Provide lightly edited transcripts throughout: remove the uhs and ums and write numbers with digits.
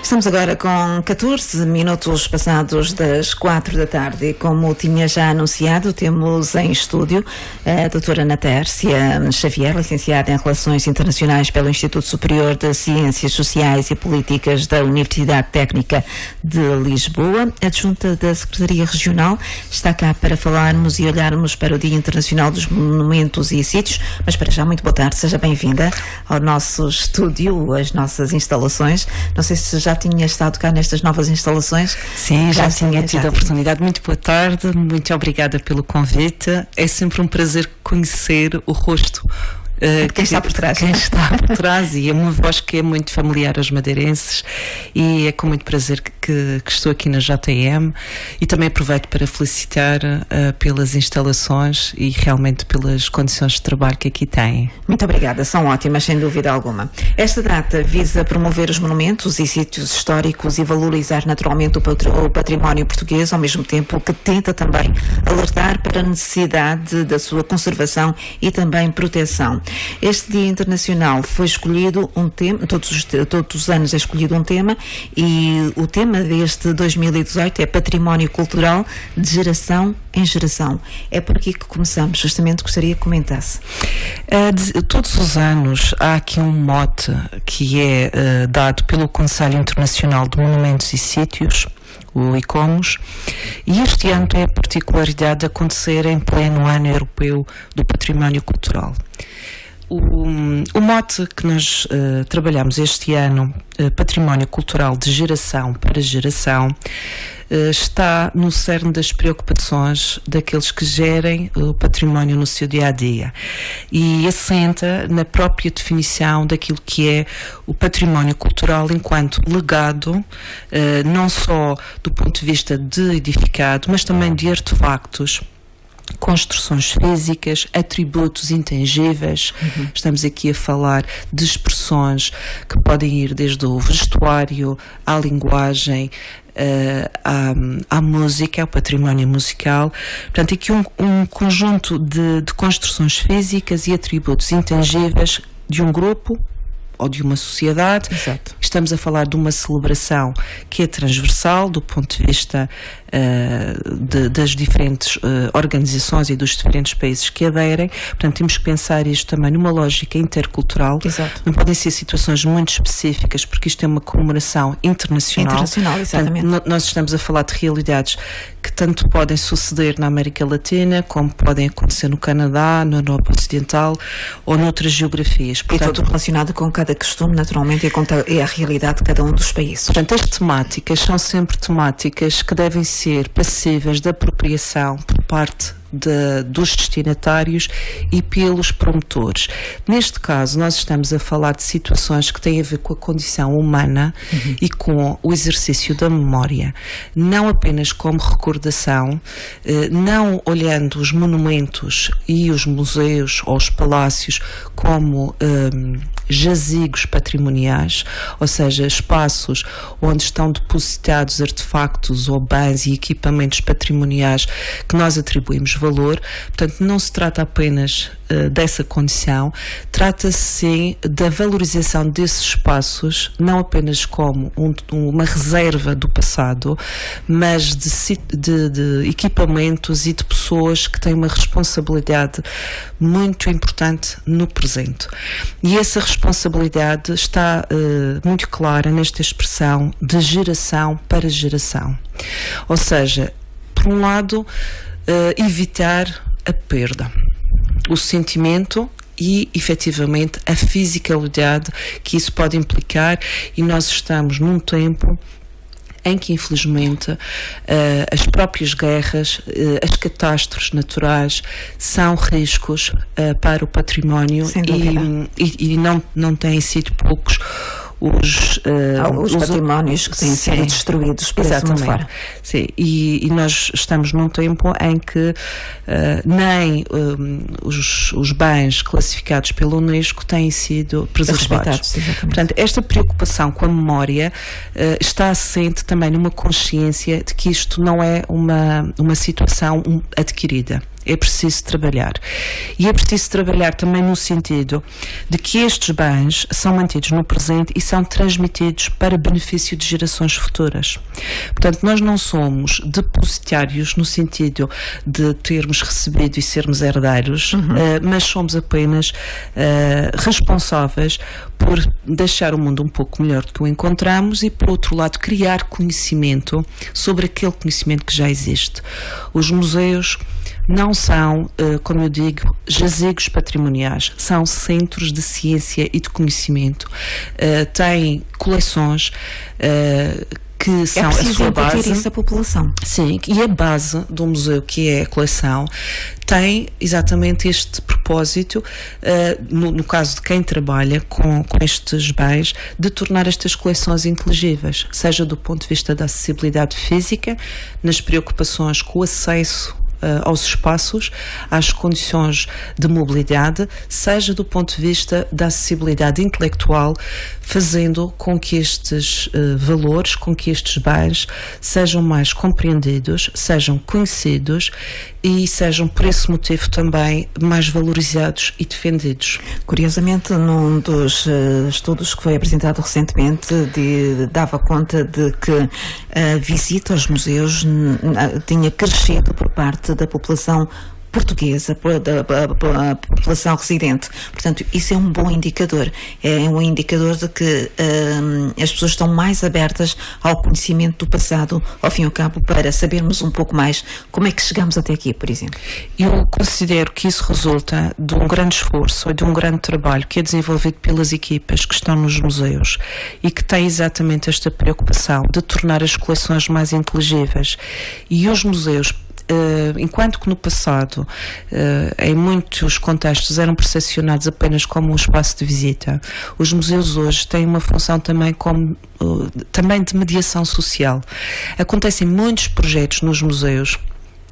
Estamos agora com 14 minutos passados das 4 da tarde e, como tinha já anunciado, temos em estúdio a doutora Ana Tércia Xavier, licenciada em Relações Internacionais pelo Instituto Superior de Ciências Sociais e Políticas da Universidade Técnica de Lisboa, adjunta da Secretaria Regional. Está cá para falarmos e olharmos para o Dia Internacional dos Monumentos e Sítios, mas para já, muito boa tarde, seja bem-vinda ao nosso estúdio, às nossas instalações. Não sei se já tinha estado cá nestas novas instalações. Sim, já tinha tido a oportunidade. Muito boa tarde, muito obrigada pelo convite. É sempre um prazer conhecer o rosto quem está por trás. Quem está por trás, e é uma voz que é muito familiar aos madeirenses, e é com muito prazer que estou aqui na JM, e também aproveito para felicitar pelas instalações e realmente pelas condições de trabalho que aqui têm. Muito obrigada, são ótimas, sem dúvida alguma. Esta data visa promover os monumentos e sítios históricos e valorizar naturalmente o património português, ao mesmo tempo que tenta também alertar para a necessidade da sua conservação e também proteção. Este Dia Internacional foi escolhido um tema, todos os anos é escolhido um tema, e o tema deste 2018 é Património Cultural de Geração em Geração. É por aqui que começamos, justamente gostaria que comentasse. Todos os anos há aqui um mote que é dado pelo Conselho Internacional de Monumentos e Sítios, o ICOMOS, e este ano tem a particularidade de acontecer em pleno Ano Europeu do Património Cultural. O mote que nós trabalhamos este ano, Património Cultural de Geração para Geração, está no cerne das preocupações daqueles que gerem o património no seu dia-a-dia, e assenta na própria definição daquilo que é o património cultural enquanto legado, não só do ponto de vista de edificado, mas também de artefactos, construções físicas, atributos intangíveis. Estamos aqui a falar de expressões que podem ir desde o vestuário à linguagem, à música, ao património musical. Portanto, aqui um conjunto de construções físicas e atributos intangíveis de um grupo ou de uma sociedade. Exato. Estamos a falar de uma celebração que é transversal do ponto de vista das diferentes organizações e dos diferentes países que aderem. Portanto, temos que pensar isto também numa lógica intercultural. Exato. Não podem ser situações muito específicas, porque isto é uma comemoração internacional. Internacional, exatamente. Portanto, nós estamos a falar de realidades que tanto podem suceder na América Latina, como podem acontecer no Canadá, na Europa Ocidental ou noutras geografias. Portanto, e tudo relacionado com cada costume, naturalmente, e a realidade de cada um dos países. Portanto, as temáticas são sempre temáticas que devem ser passíveis de apropriação por parte dos destinatários e pelos promotores. Neste caso, nós estamos a falar de situações que têm a ver com a condição humana e com o exercício da memória, não apenas como recordação, não olhando os monumentos e os museus ou os palácios como jazigos patrimoniais, ou seja, espaços onde estão depositados artefactos ou bens e equipamentos patrimoniais que nós atribuímos valor. Portanto, não se trata apenas dessa condição, trata-se sim da valorização desses espaços, não apenas como uma reserva do passado, mas de equipamentos e de pessoas que têm uma responsabilidade muito importante no presente. E essa responsabilidade está muito clara nesta expressão de geração para geração. Ou seja, por um lado, evitar a perda, o sentimento e, efetivamente, a fisicalidade que isso pode implicar, e nós estamos num tempo em que, infelizmente, as próprias guerras, as catástrofes naturais são riscos para o património, e não têm sido poucos os patrimónios que têm sido destruídos por esse mundo fora. Sim, e nós estamos num tempo em que nem os bens classificados pela Unesco têm sido preservados. Portanto, esta preocupação com a memória está assente também numa consciência de que isto não é uma situação adquirida. é preciso trabalhar. E é preciso trabalhar também no sentido de que estes bens são mantidos no presente e são transmitidos para benefício de gerações futuras. Portanto, nós não somos depositários no sentido de termos recebido e sermos herdeiros, mas somos apenas responsáveis por deixar o mundo um pouco melhor do que o encontramos e, por outro lado, criar conhecimento sobre aquele conhecimento que já existe. Os museus não são, como eu digo, jazigos patrimoniais, são centros de ciência e de conhecimento. Têm coleções que são a sua base. Isso à população. Sim, e a base do museu, que é a coleção, tem exatamente este propósito, no caso de quem trabalha com estes bens, de tornar estas coleções inteligíveis, seja do ponto de vista da acessibilidade física, nas preocupações com o acesso aos espaços, às condições de mobilidade, seja do ponto de vista da acessibilidade intelectual, fazendo com que estes valores, com que estes bens sejam mais compreendidos, sejam conhecidos e sejam, por esse motivo, também mais valorizados e defendidos. Curiosamente, num dos estudos que foi apresentado recentemente, dava conta de que a visita aos museus tinha crescido por parte da população portuguesa, da população residente. Portanto, isso é um bom indicador. É um indicador de que as pessoas estão mais abertas ao conhecimento do passado, ao fim e ao cabo, para sabermos um pouco mais como é que chegamos até aqui, por exemplo. Eu considero que isso resulta de um grande esforço e de um grande trabalho que é desenvolvido pelas equipas que estão nos museus e que tem exatamente esta preocupação de tornar as coleções mais inteligíveis. E os museus, enquanto que no passado, em muitos contextos, eram percepcionados apenas como um espaço de visita, os museus hoje têm uma função também de mediação social. Acontecem muitos projetos nos museus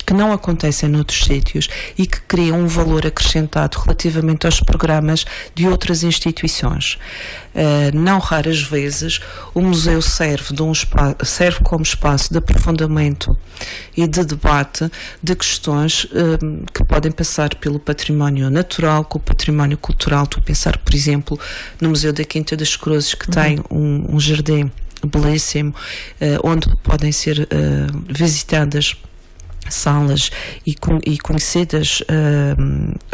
que não acontecem noutros sítios e que criam um valor acrescentado relativamente aos programas de outras instituições. Não raras vezes o museu serve como espaço de aprofundamento e de debate de questões que podem passar pelo património natural, com o património cultural. Estou a pensar, por exemplo, no Museu da Quinta das Cruzes, que tem um jardim belíssimo, onde podem ser visitadas salas e conhecidas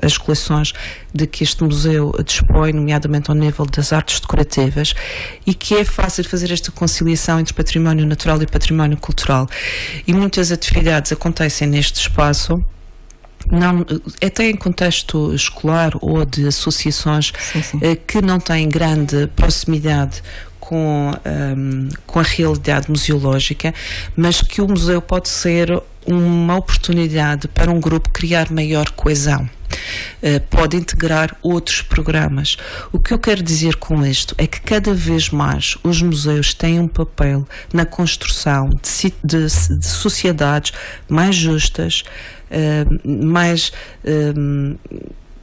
as coleções de que este museu dispõe, nomeadamente ao nível das artes decorativas, e que é fácil fazer esta conciliação entre património natural e património cultural. E muitas atividades acontecem neste espaço, até em contexto escolar ou de associações que não têm grande proximidade com a realidade museológica, mas que o museu pode ser uma oportunidade para um grupo criar maior coesão. Pode integrar outros programas. O que eu quero dizer com isto é que cada vez mais os museus têm um papel na construção de sociedades mais justas,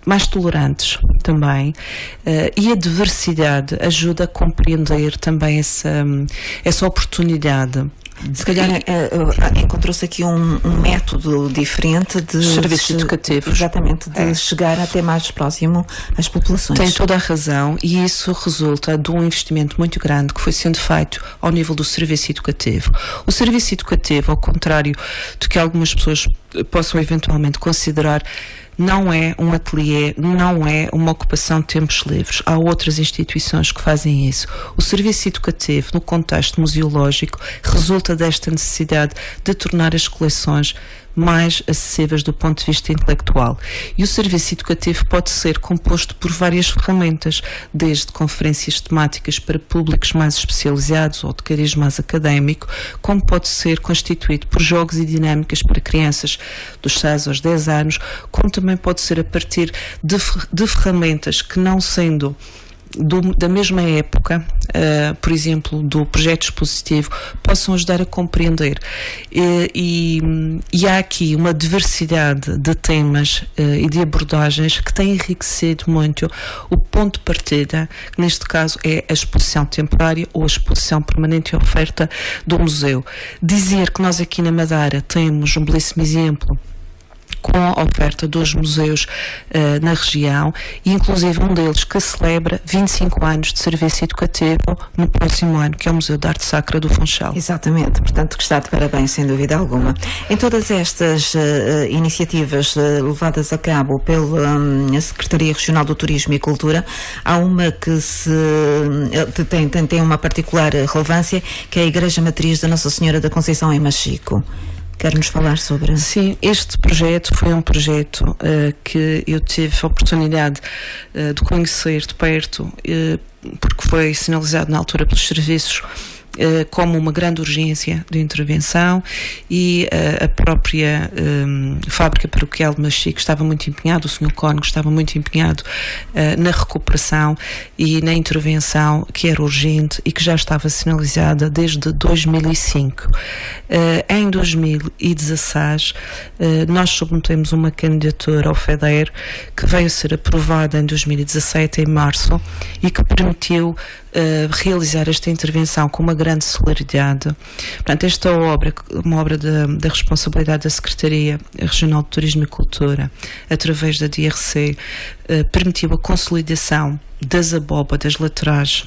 mais tolerantes também, e a diversidade ajuda a compreender também essa oportunidade. Se calhar encontrou-se aqui um método diferente de serviços educativos. Exatamente, de chegar até mais próximo às populações. Tem toda a razão, e isso resulta de um investimento muito grande que foi sendo feito ao nível do serviço educativo. O serviço educativo, ao contrário do que algumas pessoas possam eventualmente considerar, não é um ateliê, não é uma ocupação de tempos livres. Há outras instituições que fazem isso. O serviço educativo, no contexto museológico, resulta desta necessidade de tornar as coleções mais acessíveis do ponto de vista intelectual. E o serviço educativo pode ser composto por várias ferramentas, desde conferências temáticas para públicos mais especializados ou de cariz mais académico, como pode ser constituído por jogos e dinâmicas para crianças dos 6 aos 10 anos, como também pode ser a partir de ferramentas que, não sendo da mesma época, por exemplo, do projeto expositivo, possam ajudar a compreender. E há aqui uma diversidade de temas e de abordagens que tem enriquecido muito o ponto de partida, que neste caso é a exposição temporária ou a exposição permanente e oferta do museu. Dizer que nós aqui na Madeira temos um belíssimo exemplo com a oferta dos museus na região, e inclusive um deles que celebra 25 anos de serviço educativo no próximo ano, que é o Museu de Arte Sacra do Funchal. Exatamente, portanto que está de parabéns, sem dúvida alguma. Em todas estas iniciativas levadas a cabo pela Secretaria Regional do Turismo e Cultura, há uma que tem uma particular relevância, que é a Igreja Matriz da Nossa Senhora da Conceição em Machico. Quer-nos falar sobre? Sim, este projeto foi um projeto que eu tive a oportunidade de conhecer de perto, porque foi sinalizado na altura pelos serviços como uma grande urgência de intervenção, e a própria fábrica paroquial de Machico estava muito empenhado, o Sr. Cónigo estava muito empenhado na recuperação e na intervenção que era urgente e que já estava sinalizada desde 2005. Em 2016 nós submetemos uma candidatura ao FEDER que veio a ser aprovada em 2017, em março, e que permitiu realizar esta intervenção com uma grande celeridade. Portanto, esta obra, uma obra da responsabilidade da Secretaria Regional de Turismo e Cultura, através da DRC, permitiu a consolidação das abóbadas laterais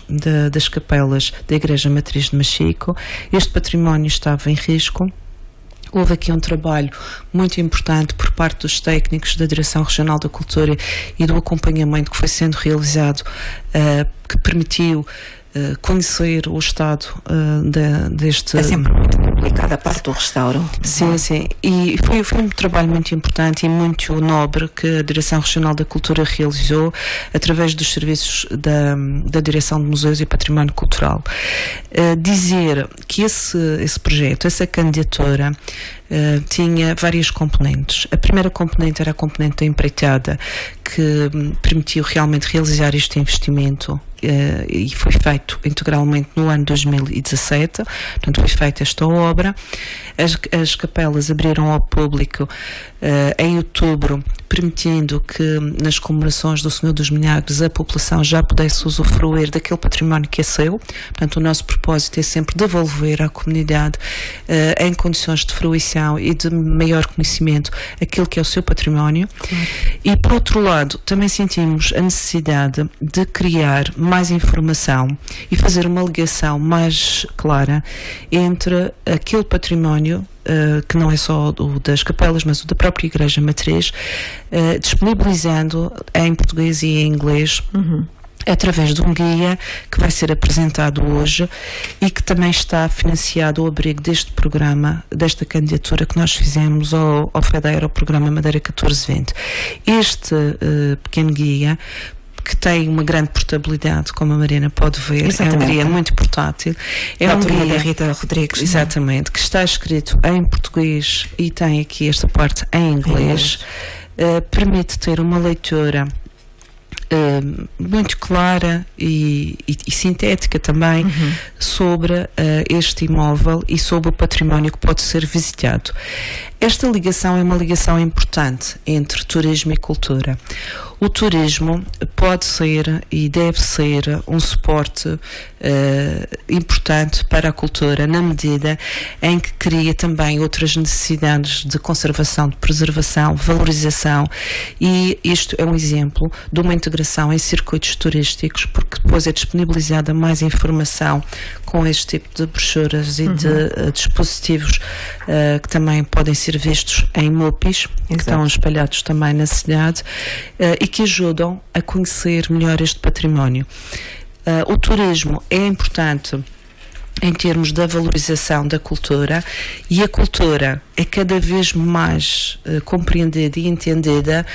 das capelas da Igreja Matriz de Machico. Este património estava em risco. Houve aqui um trabalho muito importante por parte dos técnicos da Direção Regional da Cultura e do acompanhamento que foi sendo realizado, que permitiu conhecer o estado deste... É sempre muito complicado a parte do restauro. Sim, sim. E foi um trabalho muito importante e muito nobre que a Direção Regional da Cultura realizou através dos serviços da Direção de Museus e Património Cultural. Dizer que esse projeto, essa candidatura, tinha várias componentes. A primeira componente era a componente da empreitada, que permitiu realmente realizar este investimento, e foi feito integralmente no ano 2017, portanto foi feita esta obra. As capelas abriram ao público em outubro, permitindo que nas comemorações do Senhor dos Milagres a população já pudesse usufruir daquele património que é seu. Portanto, o nosso propósito é sempre devolver à comunidade em condições de fruição e de maior conhecimento aquilo que é o seu património. Claro. E por outro lado, também sentimos a necessidade de criar mais informação e fazer uma ligação mais clara entre aquele património que não é só o das capelas, mas o da própria Igreja Matriz, disponibilizando em português e em inglês, através de um guia que vai ser apresentado hoje e que também está financiado ao abrigo deste programa, desta candidatura que nós fizemos ao FEDER, ao programa Madeira 1420. Este pequeno guia, que tem uma grande portabilidade, como a Mariana pode ver. Exatamente. É um guia muito portátil. É um guia da Rita Rodrigues. Exatamente, que está escrito em português e tem aqui esta parte em inglês. Permite ter uma leitura muito clara e sintética também sobre este imóvel e sobre o património que pode ser visitado. Esta ligação é uma ligação importante entre turismo e cultura. O turismo pode ser e deve ser um suporte importante para a cultura, na medida em que cria também outras necessidades de conservação, de preservação, valorização, e isto é um exemplo de uma integração em circuitos turísticos, porque depois é disponibilizada mais informação com este tipo de brochuras e de dispositivos que também podem ser vistos em MUPIs, que estão espalhados também na cidade, e que ajudam a conhecer melhor este património. O turismo é importante em termos da valorização da cultura, e a cultura é cada vez mais compreendida e entendida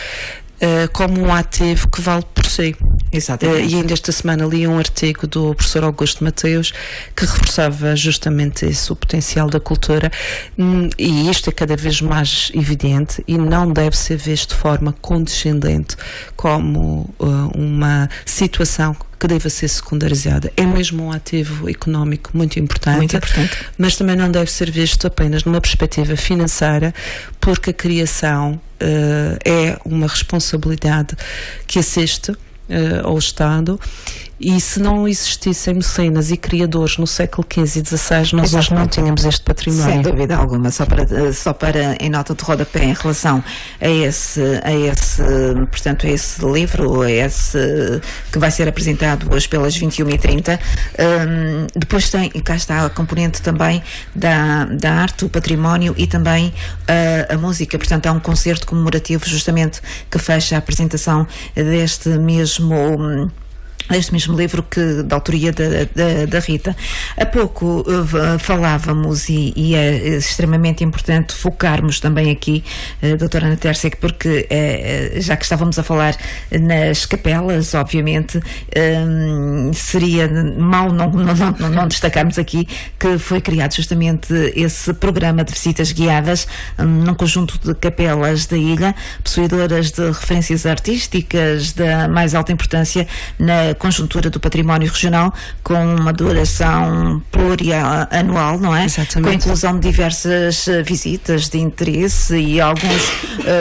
como um ativo que vale por si. Exatamente. E ainda esta semana li um artigo do professor Augusto Mateus que reforçava justamente isso, o potencial da cultura, e isto é cada vez mais evidente e não deve ser visto de forma condescendente como uma situação que deva ser secundarizada. É mesmo um ativo económico muito importante, mas também não deve ser visto apenas numa perspectiva financeira, porque a criação é uma responsabilidade que assiste ao Estado, e se não existissem mecenas e criadores no século XV e XVI, nós hoje não tínhamos este património. Sem dúvida alguma, só para em nota de rodapé em relação a esse livro, que vai ser apresentado hoje pelas 21h30. Depois cá está a componente também da arte, o património e também a música. Portanto, há um concerto comemorativo justamente que fecha a apresentação deste mesmo livro da autoria da Rita. Há pouco falávamos, e é extremamente importante focarmos também aqui, doutora Ana Tércia, porque já que estávamos a falar nas capelas, obviamente, seria mau não destacarmos aqui que foi criado justamente esse programa de visitas guiadas num conjunto de capelas da ilha, possuidoras de referências artísticas da mais alta importância na conjuntura do património regional, com uma duração plurianual, não é? Exatamente. Com a inclusão de diversas visitas de interesse e alguns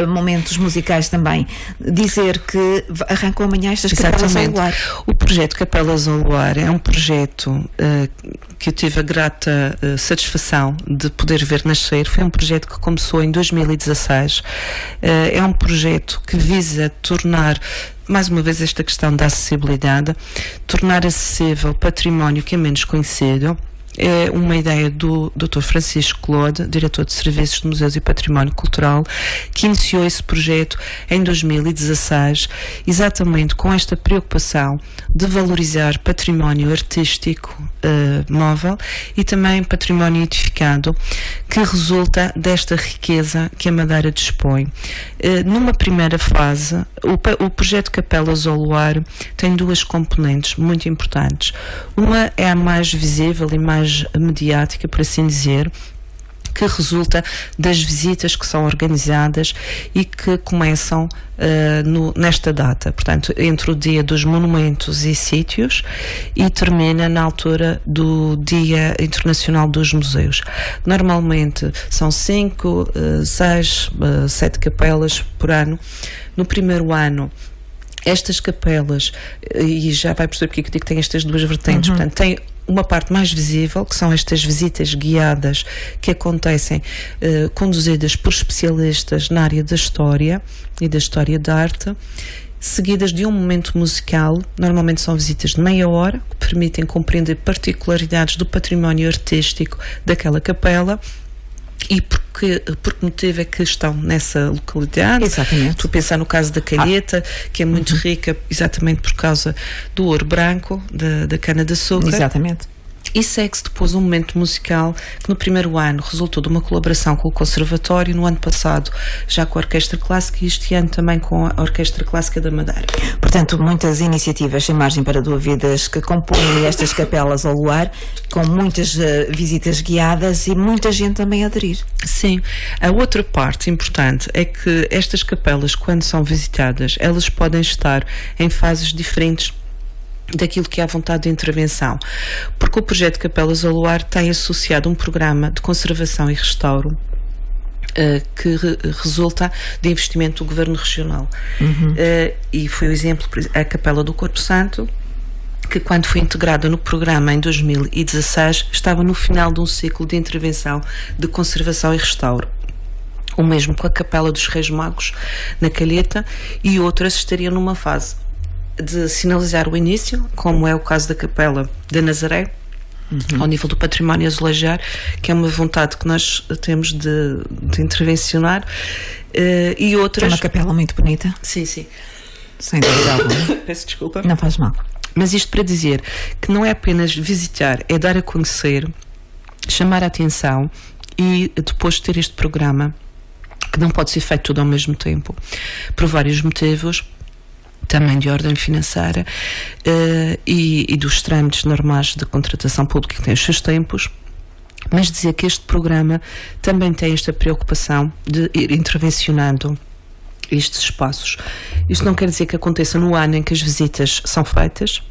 momentos musicais também. Dizer que arrancam amanhã estas Capelas ao Luar. O projeto Capelas ao Luar é um projeto que eu tive a grata satisfação de poder ver nascer. Foi um projeto que começou em 2016. É um projeto que visa tornar, mais uma vez, esta questão da acessibilidade, tornar acessível património que é menos conhecido. É uma ideia do Dr. Francisco Claude, diretor de Serviços de Museus e Património Cultural, que iniciou esse projeto em 2016, exatamente com esta preocupação de valorizar património artístico móvel e também património edificado, que resulta desta riqueza que a Madeira dispõe. Numa primeira fase, o projeto Capelas ao Luar tem duas componentes muito importantes. Uma é a mais visível e mais mediática, por assim dizer, que resulta das visitas que são organizadas e que começam nesta data, portanto, entre o dia dos monumentos e sítios e termina na altura do Dia Internacional dos Museus. Normalmente são 5, 6, 7 capelas por ano. No primeiro ano, estas capelas, e já vai perceber porque eu digo que tem estas duas vertentes, portanto, tem uma parte mais visível, que são estas visitas guiadas que acontecem conduzidas por especialistas na área da história e da história da arte, seguidas de um momento musical. Normalmente são visitas de meia hora, que permitem compreender particularidades do património artístico daquela capela. E por que motivo é que estão nessa localidade? Exatamente. Estou a pensar no caso da Calheta, que é muito rica exatamente por causa do ouro branco, da cana-de-açúcar. Exatamente. E segue-se depois um momento musical que no primeiro ano resultou de uma colaboração com o Conservatório, no ano passado já com a Orquestra Clássica e este ano também com a Orquestra Clássica da Madeira. Portanto, muitas iniciativas sem margem para dúvidas que compõem estas Capelas ao Luar, com muitas visitas guiadas e muita gente também a aderir. Sim. A outra parte importante é que estas capelas, quando são visitadas, elas podem estar em fases diferentes daquilo que é a vontade de intervenção, porque o projeto Capelas ao Luar tem associado um programa de conservação e restauro que resulta de investimento do Governo Regional. E foi o exemplo, a Capela do Corpo Santo, que quando foi integrada no programa em 2016, estava no final de um ciclo de intervenção de conservação e restauro. O mesmo com a Capela dos Reis Magos, na Calheta, e outras estariam numa fase de sinalizar o início, como é o caso da Capela da Nazaré, ao nível do património azulejar, que é uma vontade que nós temos de intervencionar, e outras... É uma capela muito bonita. Sim, sim. Sem dúvida alguma. Peço desculpa. Não faz mal. Mas isto para dizer que não é apenas visitar, é dar a conhecer, chamar a atenção e depois ter este programa, que não pode ser feito tudo ao mesmo tempo, por vários motivos, também de ordem financeira e dos trâmites normais de contratação pública, que têm os seus tempos, mas dizer que este programa também tem esta preocupação de ir intervencionando estes espaços. Isto não quer dizer que aconteça no ano em que as visitas são feitas,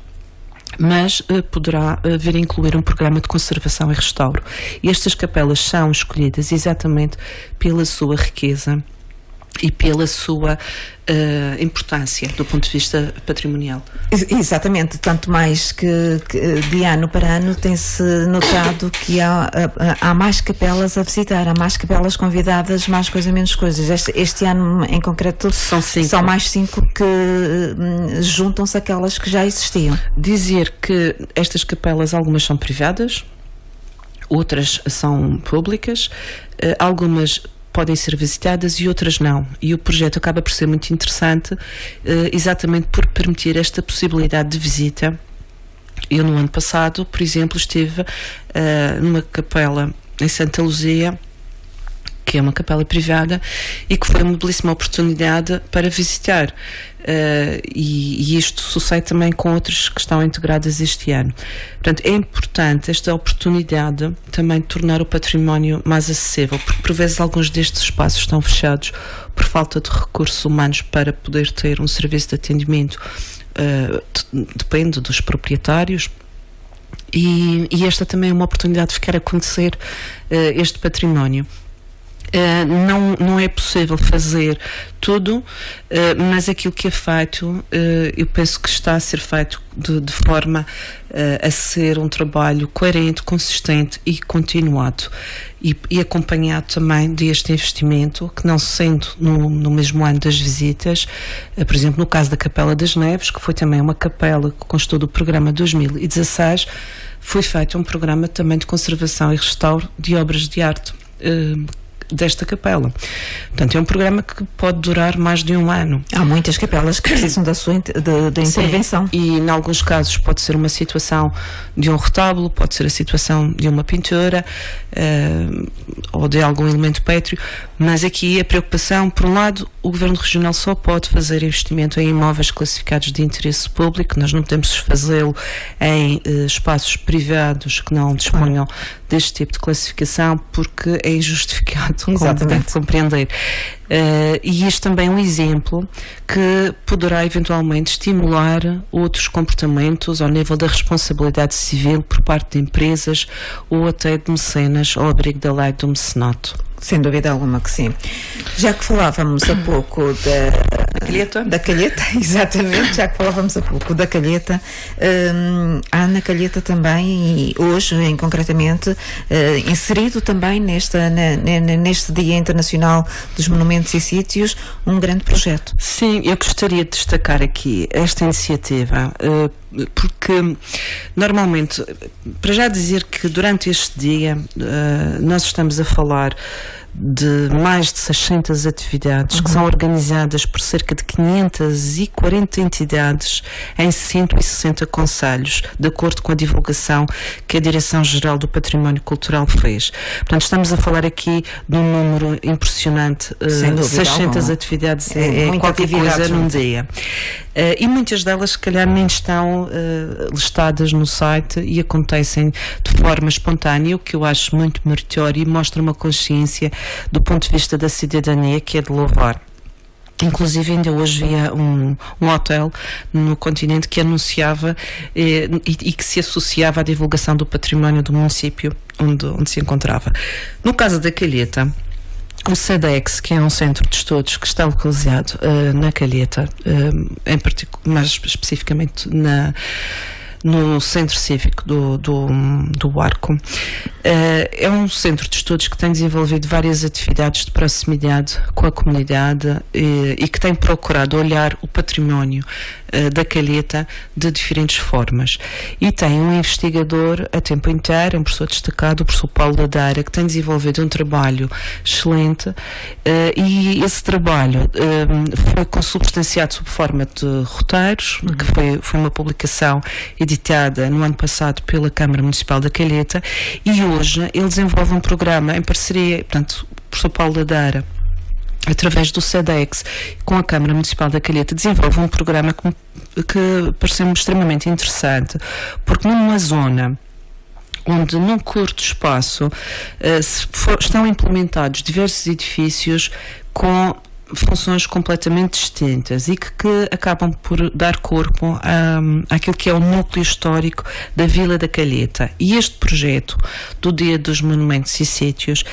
mas poderá vir a incluir um programa de conservação e restauro. E estas capelas são escolhidas exatamente pela sua riqueza e pela sua importância do ponto de vista patrimonial. Exatamente, tanto mais que de ano para ano tem-se notado que há mais capelas a visitar, há mais capelas convidadas, mais coisa, menos coisas. Este ano em concreto são mais 5 que juntam-se àquelas que já existiam. Dizer que estas capelas, algumas são privadas, outras são públicas, algumas podem ser visitadas e outras não. E o projeto acaba por ser muito interessante, exatamente por permitir esta possibilidade de visita. Eu, no ano passado, por exemplo, estive numa capela em Santa Luzia, que é uma capela privada, e que foi uma belíssima oportunidade para visitar. E isto sucede também com outras que estão integradas este ano. Portanto, é importante esta oportunidade também de tornar o património mais acessível, porque por vezes alguns destes espaços estão fechados por falta de recursos humanos para poder ter um serviço de atendimento. Depende dos proprietários. E esta também é uma oportunidade de ficar a conhecer este património. Não é possível fazer tudo, mas aquilo que é feito, eu penso que está a ser feito de forma a ser um trabalho coerente, consistente e continuado, e acompanhado também deste investimento, que não sendo no mesmo ano das visitas, por exemplo, no caso da Capela das Neves, que foi também uma capela que constou do programa 2016, foi feito um programa também de conservação e restauro de obras de arte desta capela. Portanto, é um programa que pode durar mais de um ano. Há muitas capelas que precisam da sua da intervenção. E em alguns casos pode ser uma situação de um retábulo, pode ser a situação de uma pintura ou de algum elemento pétreo, mas aqui a preocupação, por um lado, o Governo Regional só pode fazer investimento em imóveis classificados de interesse público, nós não podemos fazê-lo em espaços privados que não disponham deste tipo de classificação, porque é injustificado, como deve compreender. E este também é um exemplo que poderá eventualmente estimular outros comportamentos ao nível da responsabilidade civil por parte de empresas ou até de mecenas ao abrigo da lei do mecenato. Sem dúvida alguma que sim. Já que falávamos há pouco da Calheta, exatamente, já que falávamos há pouco da Calheta, há na Calheta também, e hoje concretamente, inserido também neste Dia Internacional dos Monumentos e Sítios, um grande projeto. Sim, eu gostaria de destacar aqui esta iniciativa, porque normalmente, para já dizer que durante este dia nós estamos a falar de mais de 600 atividades que são organizadas por cerca de 540 entidades em 160 concelhos, de acordo com a divulgação que a Direção-Geral do Património Cultural fez. Portanto, estamos a falar aqui de um número impressionante, 600 atividades é qualquer coisa num dia. E muitas delas, se calhar, nem estão listadas no site e acontecem de forma espontânea, o que eu acho muito meritório e mostra uma consciência do ponto de vista da cidadania que é de louvar. Inclusive ainda hoje via um hotel no continente que anunciava e que se associava à divulgação do património do município onde se encontrava. No caso da Calheta, o SEDEX, que é um centro de estudos que está localizado na Calheta, mais especificamente no Centro Cívico do Arco, é um centro de estudos que tem desenvolvido várias atividades de proximidade com a comunidade e que tem procurado olhar o património da Calheta de diferentes formas. E tem um investigador a tempo inteiro, um professor destacado, o professor Paulo Ladeira, que tem desenvolvido um trabalho excelente, e esse trabalho foi consubstanciado sob forma de roteiros, que foi uma publicação editada no ano passado pela Câmara Municipal da Calheta, e hoje ele desenvolve um programa em parceria, portanto, o professor Paulo Ladeira, através do SEDEX, com a Câmara Municipal da Calheta, desenvolve um programa que pareceu-me extremamente interessante, porque numa zona onde num curto espaço estão implementados diversos edifícios com funções completamente distintas e que acabam por dar corpo àquilo que é o núcleo histórico da Vila da Calheta. E este projeto do Dia dos Monumentos e Sítios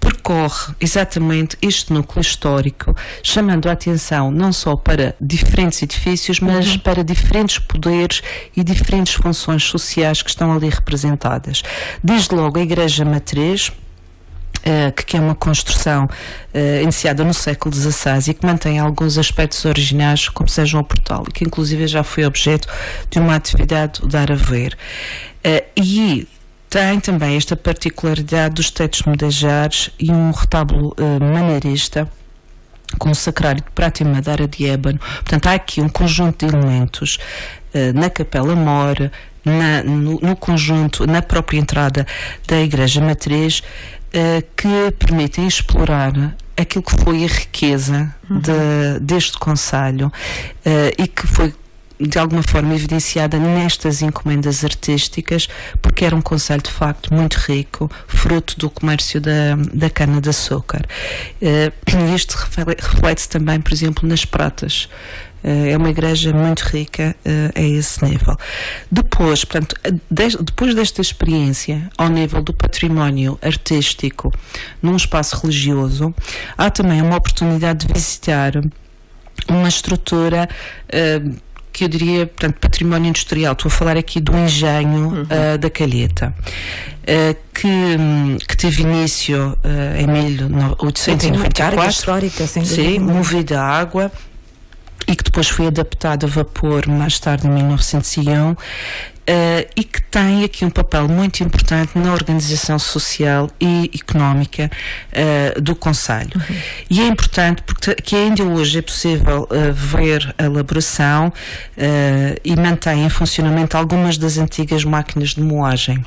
percorre exatamente este núcleo histórico, chamando a atenção não só para diferentes edifícios, mas para diferentes poderes e diferentes funções sociais que estão ali representadas. Desde logo a Igreja Matriz, que é uma construção iniciada no século XVI e que mantém alguns aspectos originais, como seja o portal, e que inclusive já foi objeto de uma atividade do Dar a Ver. E tem também esta particularidade dos tetos mudejares e um retábulo maneirista com um sacrário de prata e madeira de ébano. Portanto, há aqui um conjunto de elementos na Capela Mor, no conjunto, na própria entrada da Igreja Matriz, que permitem explorar aquilo que foi a riqueza deste concelho e que foi de alguma forma evidenciada nestas encomendas artísticas, porque era um concelho de facto muito rico, fruto do comércio da cana-de-açúcar. Isto reflete-se também, por exemplo, nas pratas. É uma igreja muito rica a esse nível. Depois, portanto, depois desta experiência ao nível do património artístico num espaço religioso, há também uma oportunidade de visitar uma estrutura que eu diria, portanto, património industrial. Estou a falar aqui do engenho da Calheta, que teve início em 1894, histórica, sem dúvida. Sim, movida a água, e que depois foi adaptado a vapor mais tarde, em 1901, e que tem aqui um papel muito importante na organização social e económica do concelho. E é importante porque ainda hoje é possível ver a elaboração e mantém em funcionamento algumas das antigas máquinas de moagem.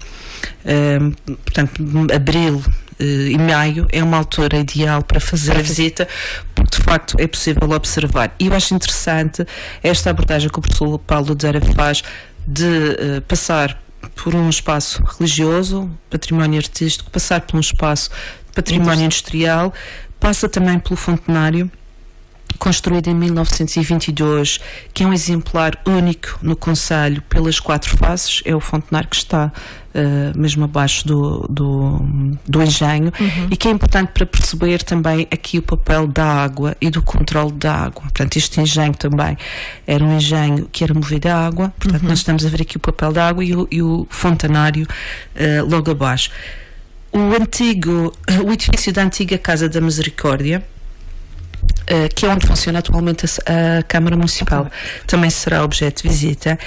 Portanto, abril e maio é uma altura ideal para fazer a visita, porque de facto é possível observar. E eu acho interessante esta abordagem que o professor Paulo Deira faz, de passar por um espaço religioso, património artístico, passar por um espaço de património industrial, passa também pelo Fontenário, construído em 1922, que é um exemplar único no concelho pelas 4 faces. É o Fontenário que está mesmo abaixo do engenho, e que é importante para perceber também aqui o papel da água e do controle da água. Portanto, este engenho também era um engenho que era movido a água, portanto nós estamos a ver aqui o papel da água e o fontanário logo abaixo. O edifício da antiga Casa da Misericórdia, que é onde funciona atualmente a Câmara Municipal, também será objeto de visita.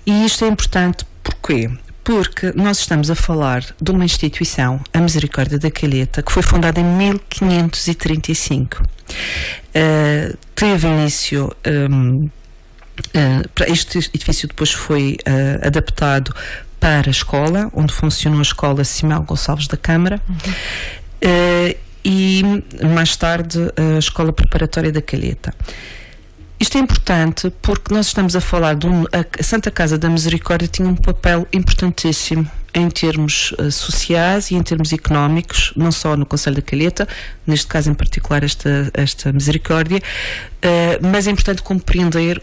E isto é importante porquê? Porque nós estamos a falar de uma instituição, a Misericórdia da Calheta, que foi fundada em 1535. Teve início, este edifício depois foi adaptado para a escola, onde funcionou a Escola Simão Gonçalves da Câmara, e mais tarde a Escola Preparatória da Calheta. Isto é importante porque nós estamos a falar a Santa Casa da Misericórdia tinha um papel importantíssimo em termos sociais e em termos económicos, não só no Concelho da Calheta, neste caso em particular esta Misericórdia, mas é importante compreender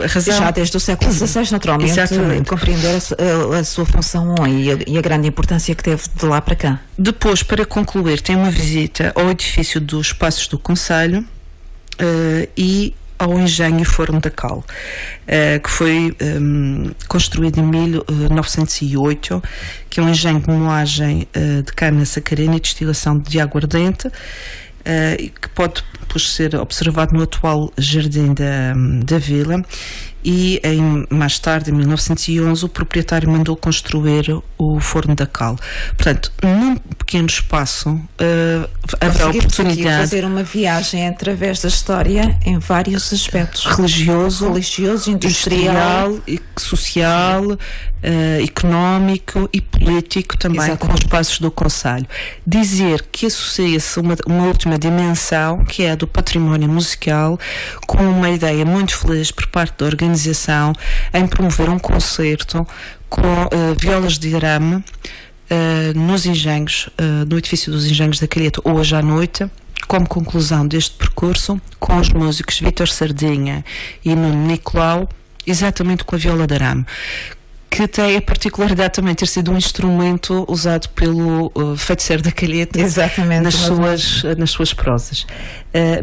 a razão. Já desde o século XVI, naturalmente, compreender a sua função e a grande importância que teve de lá para cá. Depois, para concluir, tem uma visita ao edifício dos Passos do Concelho e ao engenho Forno da Cal, que foi construído em 1908, que é um engenho de moagem de cana sacarina e destilação de aguardente, que pode depois ser observado no atual Jardim da Vila. E mais tarde, em 1911, o proprietário mandou construir o Forno da Cal. Portanto, num pequeno espaço haverá oportunidade de fazer uma viagem através da história em vários aspectos: religioso, industrial, social, económico e político também. Exatamente. Com os passos do concelho. Dizer que associa-se uma última dimensão, que é a do património musical, com uma ideia muito feliz por parte da organização em promover um concerto com violas de arame nos engenhos, no edifício dos Engenhos da Calheta, hoje à noite, como conclusão deste percurso, com os músicos Vítor Sardinha e Nuno Nicolau, exatamente com a viola de arame. que tem a particularidade também de ter sido um instrumento usado pelo feiticeiro da Calheta. Exatamente, nas suas prosas.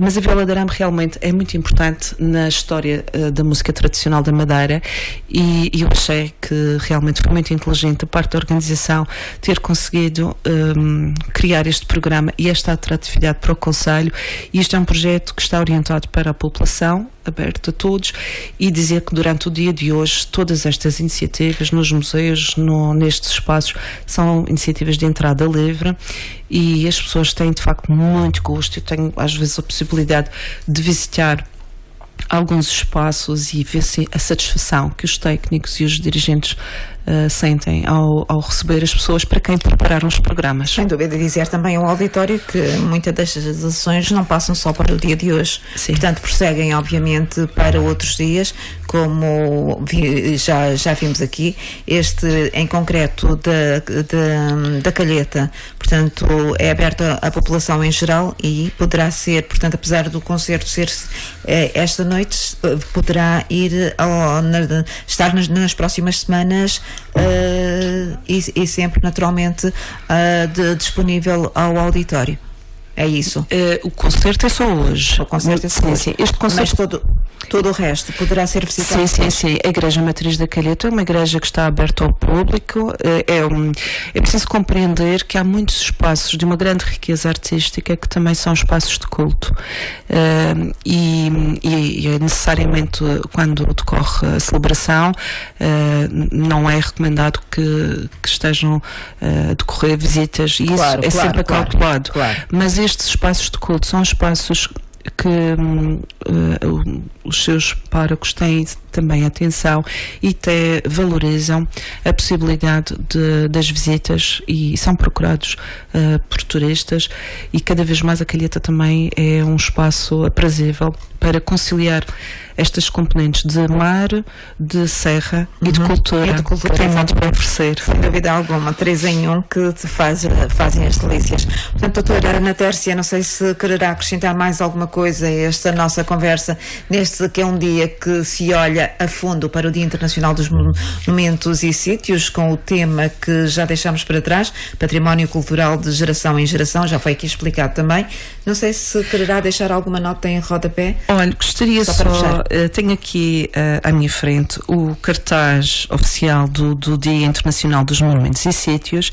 Mas a viola de arame realmente é muito importante na história da música tradicional da Madeira, e eu achei que realmente foi muito inteligente da parte da organização ter conseguido criar este programa e esta atratividade para o Conselho. E isto é um projeto que está orientado para a população, aberto a todos, e dizer que durante o dia de hoje todas estas iniciativas nos museus, nestes espaços, são iniciativas de entrada livre, e as pessoas têm de facto muito gosto. Eu tenho às vezes a possibilidade de visitar alguns espaços e ver a satisfação que os técnicos e os dirigentes sentem ao receber as pessoas para quem prepararam os programas. Sem dúvida, dizer também ao auditório que muitas destas ações não passam só para o dia de hoje. Sim. Portanto, prosseguem obviamente para outros dias, como já vimos aqui, este em concreto da Calheta, portanto é aberto à população em geral, e poderá ser, portanto, apesar do concerto ser esta noite, poderá ir estar nas próximas semanas e sempre naturalmente disponível ao auditório. É isso. O concerto é só hoje. O concerto é só hoje. Sim. Este concerto... Mas todo o resto poderá ser visitado? Sim. A Igreja Matriz da Calheta é uma igreja que está aberta ao público. É preciso compreender que há muitos espaços de uma grande riqueza artística que também são espaços de culto. E é necessariamente, quando decorre a celebração, não é recomendado que estejam a decorrer visitas, e claro, isso é sempre acautelado. Claro. Mas estes espaços de culto são espaços que os seus párocos têm também atenção e até valorizam a possibilidade das visitas, e são procurados por turistas, e cada vez mais a Calheta também é um espaço aprazível para conciliar estas componentes de mar, de serra e de cultura, que tem muito para oferecer. Sem dúvida alguma, 3 em 1 que te fazem as delícias. Portanto, doutora Ana Tércia, não sei se quererá acrescentar mais alguma coisa a esta nossa conversa, neste que é um dia que se olha a fundo para o Dia Internacional dos Monumentos e Sítios, com o tema que já deixámos para trás, património cultural de geração em geração, já foi aqui explicado também. Não sei se quererá deixar alguma nota em rodapé. Olha, gostaria só tenho aqui à minha frente o cartaz oficial do Dia Internacional dos Monumentos e Sítios,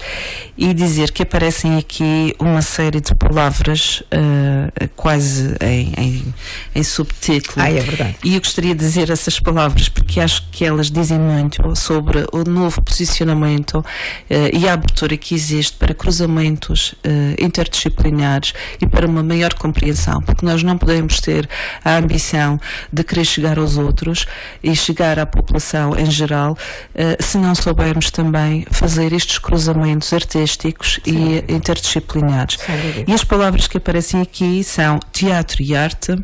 e dizer que aparecem aqui uma série de palavras quase em subtítulo. É verdade. E eu gostaria de dizer essas palavras porque acho que elas dizem muito sobre o novo posicionamento e a abertura que existe para cruzamentos interdisciplinares e para uma maior compreensão, porque nós não podemos ter a ambição de querer chegar aos outros e chegar à população em geral se não soubermos também fazer estes cruzamentos artísticos e interdisciplinares. E as palavras que aparecem aqui são teatro e arte,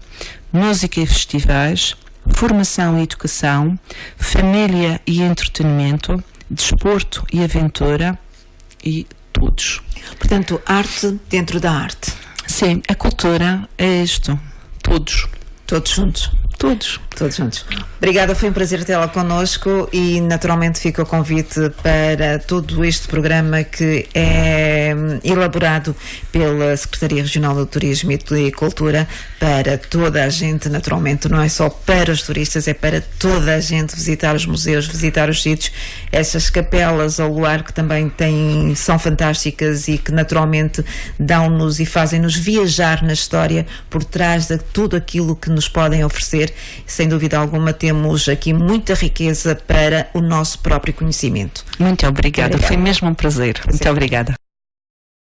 música e festivais, formação e educação, família e entretenimento, desporto e aventura, e todos. Portanto, arte dentro da arte. Sim, a cultura é isto. Todos. Todos juntos. Todos juntos. Obrigada, foi um prazer tê-la connosco, e naturalmente fica o convite para todo este programa que é elaborado pela Secretaria Regional do Turismo e Cultura para toda a gente, naturalmente, não é só para os turistas, é para toda a gente visitar os museus, visitar os sítios, essas capelas ao luar que também são fantásticas e que naturalmente dão-nos e fazem-nos viajar na história por trás de tudo aquilo que nos podem oferecer. Sem dúvida alguma, temos aqui muita riqueza para o nosso próprio conhecimento. Muito obrigada. Foi mesmo um prazer. Muito obrigada.